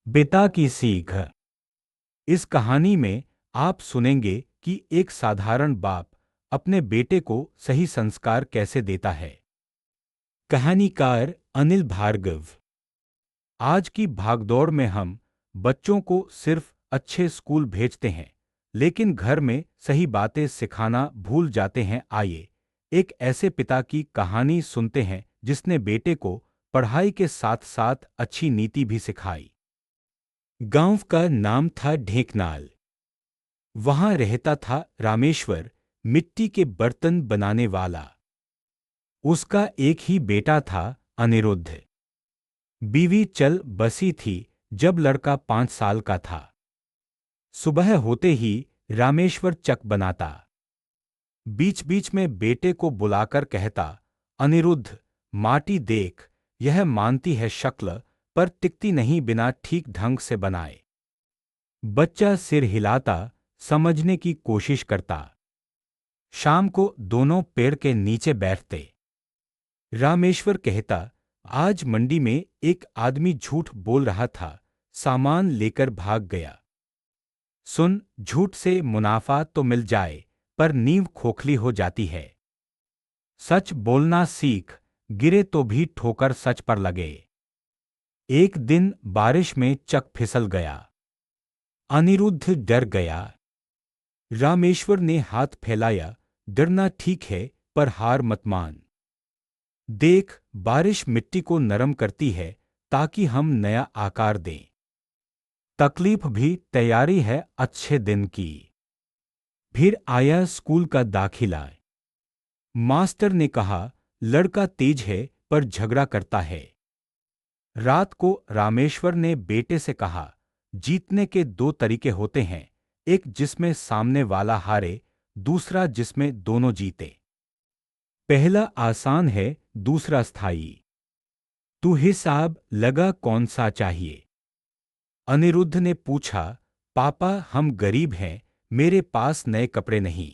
पिता की सीख। इस कहानी में आप सुनेंगे कि एक साधारण बाप अपने बेटे को सही संस्कार कैसे देता है। कहानीकार अनिल भार्गव। आज की भागदौड़ में हम बच्चों को सिर्फ अच्छे स्कूल भेजते हैं, लेकिन घर में सही बातें सिखाना भूल जाते हैं। आइए एक ऐसे पिता की कहानी सुनते हैं जिसने बेटे को पढ़ाई के साथ साथ अच्छी नीति भी सिखाई। गांव का नाम था ढेंकनाल। वहां रहता था रामेश्वर, मिट्टी के बर्तन बनाने वाला। उसका एक ही बेटा था, अनिरुद्ध। बीवी चल बसी थी जब लड़का 5 साल का था। सुबह होते ही रामेश्वर चक बनाता। बीच बीच में बेटे को बुलाकर कहता, अनिरुद्ध, माटी देख, यह मानती है शक्ल, पर टिकती नहीं बिना ठीक ढंग से बनाए। बच्चा सिर हिलाता, समझने की कोशिश करता। शाम को दोनों पेड़ के नीचे बैठते। रामेश्वर कहता, आज मंडी में एक आदमी झूठ बोल रहा था, सामान लेकर भाग गया। सुन, झूठ से मुनाफा तो मिल जाए, पर नींव खोखली हो जाती है। सच बोलना सीख, गिरे तो भी ठोकर सच पर लगे। एक दिन बारिश में चक फिसल गया। अनिरुद्ध डर गया। रामेश्वर ने हाथ फैलाया, डरना ठीक है, पर हार मत मान। देख, बारिश मिट्टी को नरम करती है ताकि हम नया आकार दें। तकलीफ भी तैयारी है अच्छे दिन की। फिर आया स्कूल का दाखिला। मास्टर ने कहा, लड़का तेज है पर झगड़ा करता है। रात को रामेश्वर ने बेटे से कहा, जीतने के 2 तरीके होते हैं, एक जिसमें सामने वाला हारे, दूसरा जिसमें दोनों जीते। पहला आसान है, दूसरा स्थायी। तू हिसाब लगा कौन सा चाहिए? अनिरुद्ध ने पूछा, पापा हम गरीब हैं, मेरे पास नए कपड़े नहीं।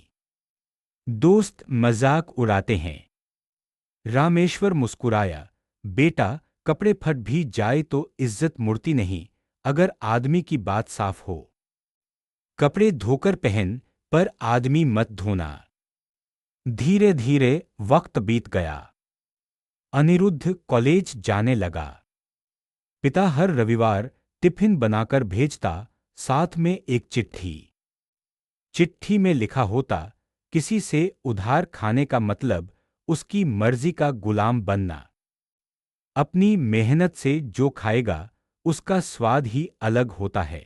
दोस्त मजाक उड़ाते हैं। रामेश्वर मुस्कुराया, बेटा, कपड़े फट भी जाए तो इज्जत मुड़ती नहीं, अगर आदमी की बात साफ हो। कपड़े धोकर पहन, पर आदमी मत धोना। धीरे धीरे वक्त बीत गया। अनिरुद्ध कॉलेज जाने लगा। पिता हर रविवार टिफिन बनाकर भेजता, साथ में एक चिट्ठी। चिट्ठी में लिखा होता, किसी से उधार खाने का मतलब उसकी मर्जी का गुलाम बनना। अपनी मेहनत से जो खाएगा उसका स्वाद ही अलग होता है।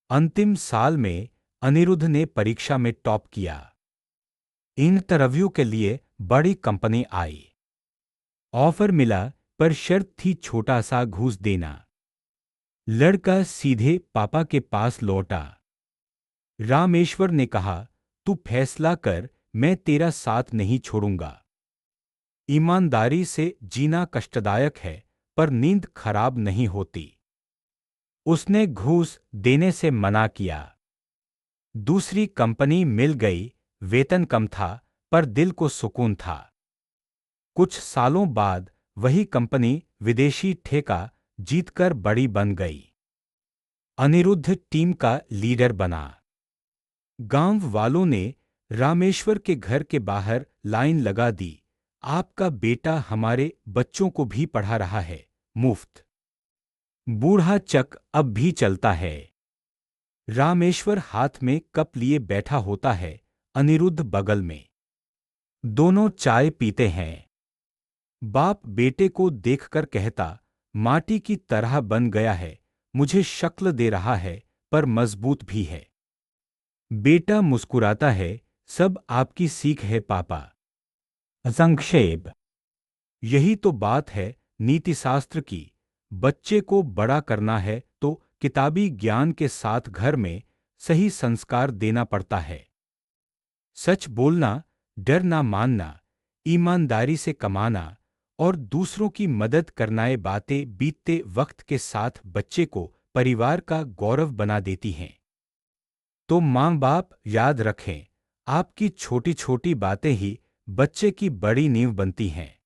अंतिम साल में अनिरुद्ध ने परीक्षा में टॉप किया। इंटरव्यू के लिए बड़ी कंपनी आई। ऑफर मिला, पर शर्त थी छोटा सा घूस देना। लड़का सीधे पापा के पास लौटा। रामेश्वर ने कहा, तू फैसला कर, मैं तेरा साथ नहीं छोड़ूंगा। ईमानदारी से जीना कष्टदायक है, पर नींद खराब नहीं होती। उसने घूस देने से मना किया। दूसरी कंपनी मिल गई, वेतन कम था, पर दिल को सुकून था। कुछ सालों बाद वही कंपनी विदेशी ठेका जीतकर बड़ी बन गई। अनिरुद्ध टीम का लीडर बना। गांव वालों ने रामेश्वर के घर के बाहर लाइन लगा दी, आपका बेटा हमारे बच्चों को भी पढ़ा रहा है, मुफ्त। बूढ़ा चक अब भी चलता है। रामेश्वर हाथ में कप लिए बैठा होता है, अनिरुद्ध बगल में। दोनों चाय पीते हैं। बाप बेटे को देखकर कहता, माटी की तरह बन गया है, मुझे शक्ल दे रहा है, पर मजबूत भी है। बेटा मुस्कुराता है, सब आपकी सीख है पापा। संक्षेप। यही तो बात है नीतिशास्त्र की। बच्चे को बड़ा करना है तो किताबी ज्ञान के साथ घर में सही संस्कार देना पड़ता है। सच बोलना, डर ना मानना, ईमानदारी से कमाना और दूसरों की मदद करना, ये बातें बीतते वक्त के साथ बच्चे को परिवार का गौरव बना देती हैं। तो माँ बाप याद रखें, आपकी छोटी छोटी बातें ही बच्चे की बड़ी नींव बनती हैं।